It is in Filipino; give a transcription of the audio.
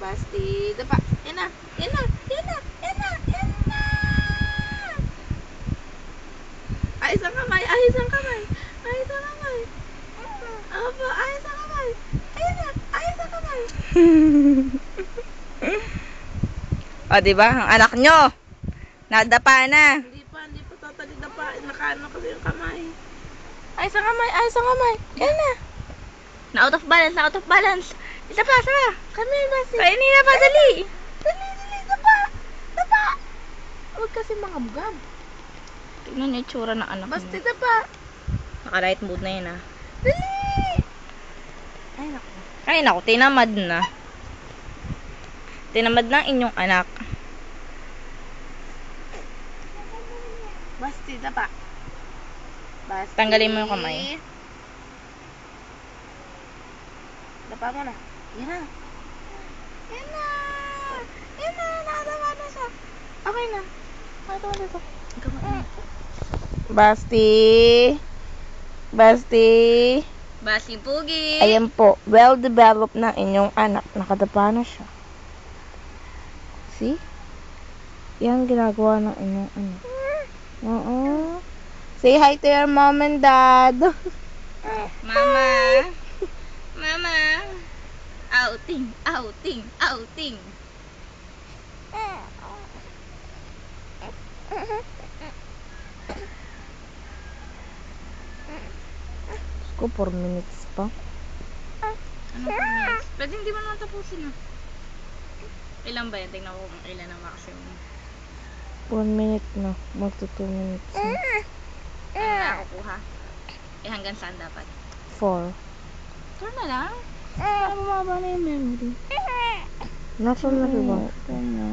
Basti, dapa. Yan na. Yan na. Yan na. Yan na. Yan na. Ayos ang kamay. Ayos ang kamay. Ayos ang kamay. Opo, ayos ang kamay. Ayun na. Ayos ang kamay. O, diba? Ang anak nyo. Nadapa na. Hindi pa totally dapa. Nakaano kasi yung kamay. Ayos ang kamay. Ayos ang kamay. Yan na. Na out of balance, na out of balance. Isa pa, isa pa. Kami, Basti. Kainin na pa, dali. Dali, dapa. Dapa. Huwag kasi mangabgab. Tignan niyo yung tsura ng anak Basti, mo. dapa. Naka-right mood na yun, ah. Dali. Ay, naku. Ay, naku, tinamad na. Tinamad na ang inyong anak. Basti, dapa. Basti. Tanggalin mo yung kamay. Dapa mo na. Yan na. Yan na. Yan na. Nakadapa na siya. Okay na. Nakadapa na siya. Basti. Basti. Basi Pugi. Ayan po. Well-developed na inyong anak. Nakadapa na siya. See? Yan ginagawa ng inyong anak. Oo. Say hi to your mom and dad. Mama. Mama. Outing, outing, outing. Ko 4 minutes pa. Ano pa next? Pwede hindi mo naman tapusin, ah. Ilan ba yan? Tingnan ko kung ilan ang maximum. 1 minute na. Magto 2 minutes na. Ano na kukuha? Eh, hanggang saan dapat? 4. Turn na lang. Para bumaba na yung memory. Nasa na ba? Turn na.